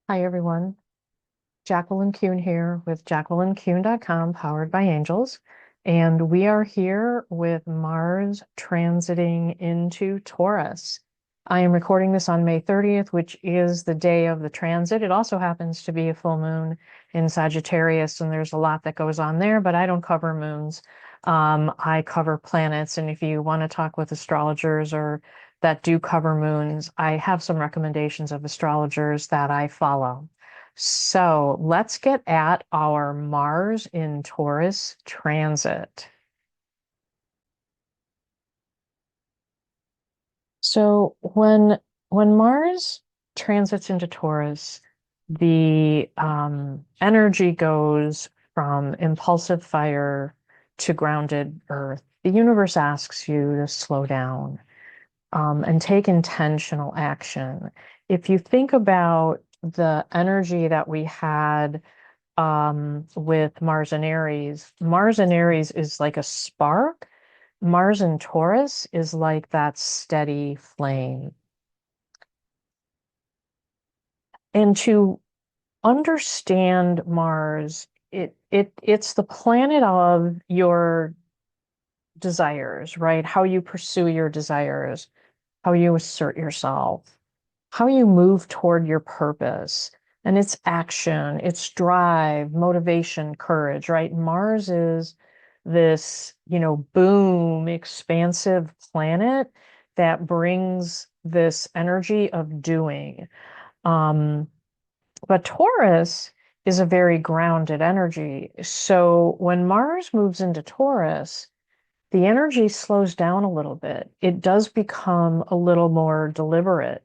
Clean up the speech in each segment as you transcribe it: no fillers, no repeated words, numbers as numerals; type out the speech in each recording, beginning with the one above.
Hi, everyone. Jacqueline Kuhn here with JacquelineKuhn.com, powered by angels. And we are here with Mars transiting into Taurus. I am recording this on May 30th, which is the day of the transit. It also happens to be a full moon in Sagittarius, and there's a lot that goes on there, but I don't cover moons. I cover planets. And if you want to talk with astrologers or that do cover moons, I have some recommendations of astrologers that I follow. So let's get at our Mars in Taurus transit. So when Mars transits into Taurus, the energy goes from impulsive fire to grounded earth. The universe asks you to slow down and take intentional action. If you think about the energy that we had with Mars and Aries is like a spark. Mars and Taurus is like that steady flame. And to understand Mars, it's the planet of your desires, right? How you pursue your desires, how you assert yourself, how you move toward your purpose. And it's action, it's drive, motivation, courage, right? Mars is this, boom, expansive planet that brings this energy of doing. Um, but Taurus is a very grounded energy. So when Mars moves into Taurus, the energy slows down a little bit. It does become a little more deliberate.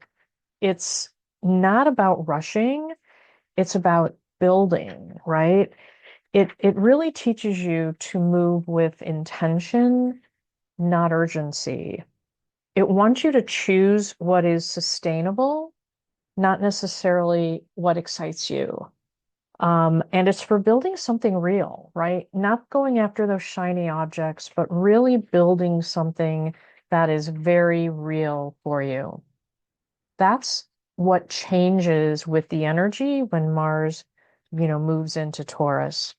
It's not about rushing, it's about building, right? It really teaches you to move with intention, not urgency. It wants you to choose what is sustainable, not necessarily what excites you. And it's for building something real, right? Not going after those shiny objects, but really building something that is very real for you. That's what changes with the energy when Mars, moves into Taurus.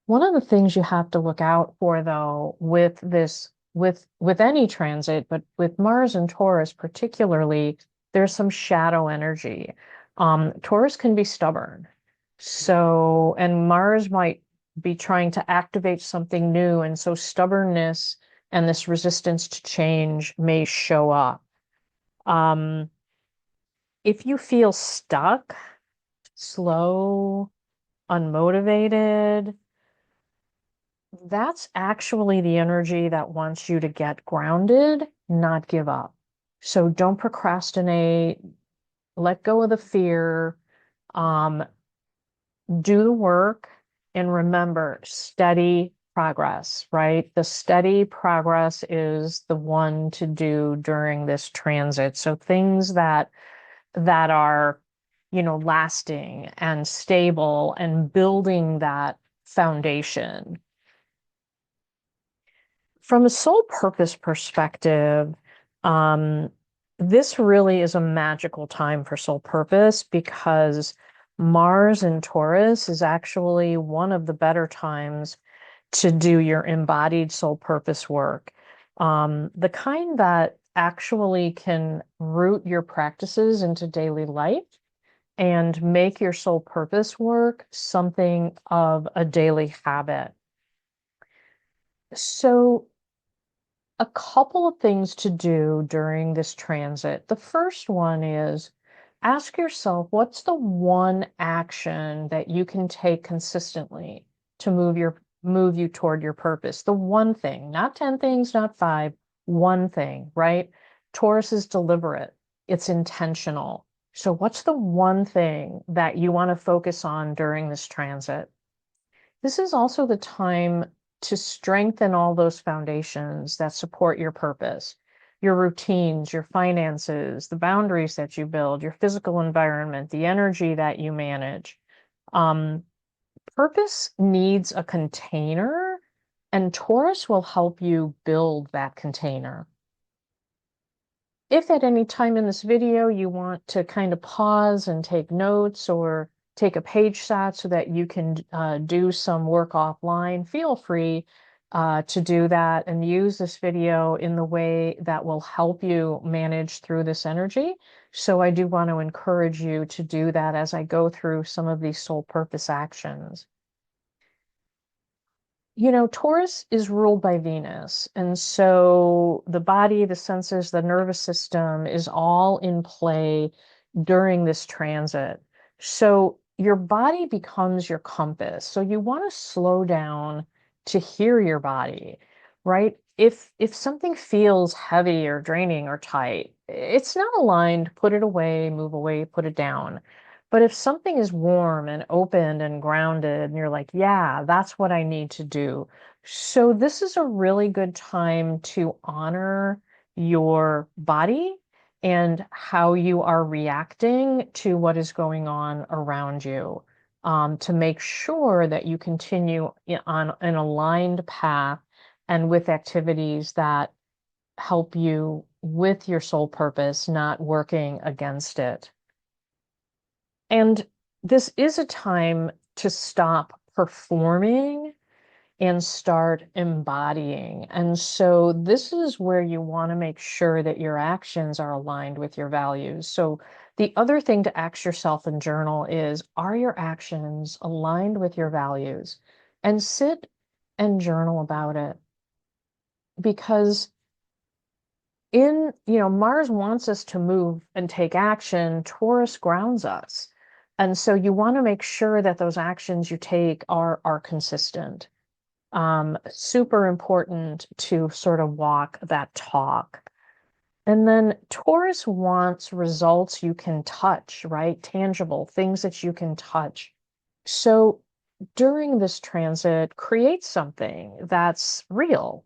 One of the things you have to look out for, though, with with any transit, but with Mars and Taurus particularly, there's some shadow energy. Taurus can be stubborn. So, and Mars might be trying to activate something new, and so stubbornness and this resistance to change may show up. Um, if you feel stuck, slow, unmotivated, that's actually the energy that wants you to get grounded, not give up. So don't procrastinate, let go of the fear, um, do the work, and remember steady progress, right? The steady progress is the one to do during this transit. So things that are, lasting and stable and building that foundation. From a soul purpose perspective, um, this really is a magical time for soul purpose because Mars in Taurus is actually one of the better times to do your embodied soul purpose work. The kind that actually can root your practices into daily life and make your soul purpose work something of a daily habit. So, a couple of things to do during this transit. The first one is ask yourself, what's the one action that you can take consistently to move you toward your purpose? The one thing, not 10 things, not five, one thing, right? Taurus is deliberate. It's intentional. So what's the one thing that you want to focus on during this transit? This is also the time to strengthen all those foundations that support your purpose, your routines, your finances, the boundaries that you build, your physical environment, the energy that you manage. Um, Purpose needs a container, and Taurus will help you build that container. if at any time in this video you want to kind of pause and take notes or take a page shot so that you can do some work offline, feel free to do that and use this video in the way that will help you manage through this energy. So I do want to encourage you to do that as I go through some of these soul purpose actions. You know, Taurus is ruled by Venus, and so the body, the senses, the nervous system is all in play during this transit. So your body becomes your compass. So you want to slow down to hear your body, right? If something feels heavy or draining or tight, it's not aligned, put it away, put it down. But if something is warm and open and grounded, and you're like, yeah, that's what I need to do. So this is a really good time to honor your body and how you are reacting to what is going on around you, to make sure that you continue on an aligned path and with activities that help you with your soul purpose, not working against it. And this is a time to stop performing and start embodying. And so this is where you want to make sure that your actions are aligned with your values. So the other thing to ask yourself in journal is, are your actions aligned with your values? And sit and journal about it. Because Mars wants us to move and take action. Taurus grounds us. And so you want to make sure that those actions you take are consistent. Super important to sort of walk that talk. And then Taurus wants results you can touch, right? Tangible things that you can touch. So during this transit, create something that's real,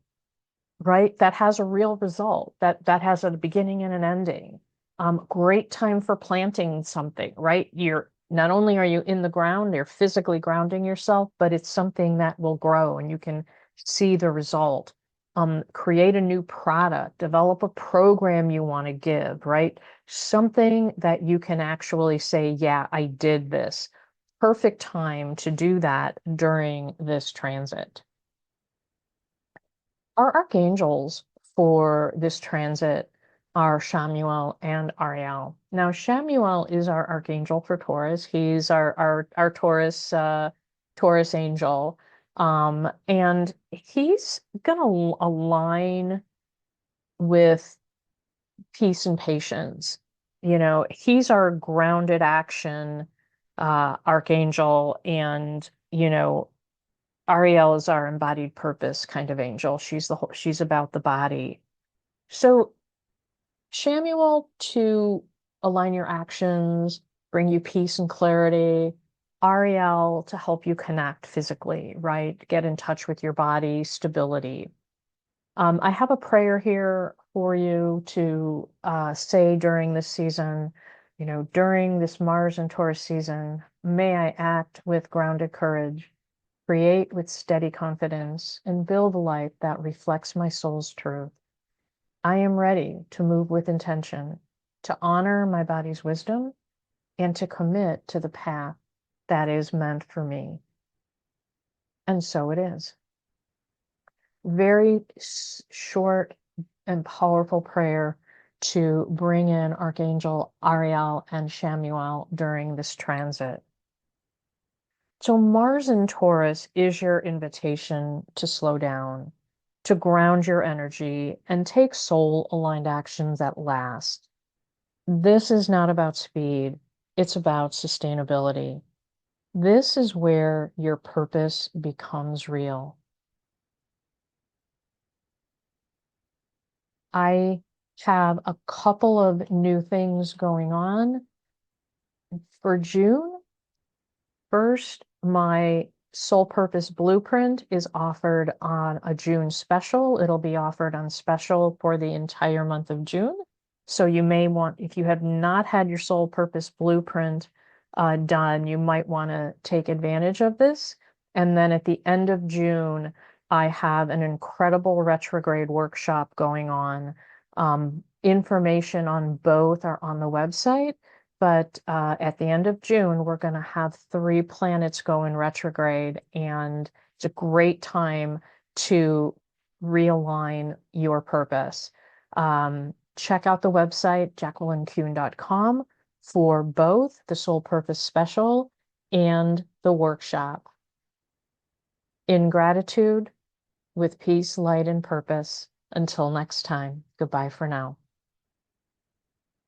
right? That has a real result, that has a beginning and an ending. Great time for planting something, right? You're not only are you in the ground, you're physically grounding yourself, but it's something that will grow and you can see the result. Create a new product, develop a program you want to give, right? Something that you can actually say, yeah, I did this. Perfect time to do that during this transit. Our archangels for this transit are Chamuel and Ariel. Now, Chamuel is our archangel for Taurus. He's our Taurus angel. And he's gonna align with peace and patience. You know, he's our grounded action archangel, and Ariel is our embodied purpose kind of angel. She's about the body. So Chamuel to align your actions, bring you peace and clarity. Ariel to help you connect physically, right? Get in touch with your body, stability. I have a prayer here for you to say during this season, during this Mars and Taurus season, may I act with grounded courage, create with steady confidence, and build a life that reflects my soul's truth. I am ready to move with intention, to honor my body's wisdom, and to commit to the path that is meant for me. And so it is. Very short and powerful prayer to bring in Archangel Ariel and Chamuel during this transit. So Mars in Taurus is your invitation to slow down, to ground your energy, and take soul-aligned actions that last. This is not about speed, it's about sustainability. This is where your purpose becomes real. I have a couple of new things going on for June. First, my Soul Purpose Blueprint is offered on a June special. It'll be offered on special for the entire month of June. So you may want, if you have not had your Soul Purpose Blueprint done, you might want to take advantage of this. And then at the end of June, I have an incredible retrograde workshop going on. information on both are on the website, but at the end of June, we're going to have 3 planets go in retrograde, and it's a great time to realign your purpose. Check out the website, jacquelineKuhn.com, for both the Soul Purpose Special and the workshop. In gratitude, with peace, light, and purpose. Until next time, goodbye for now.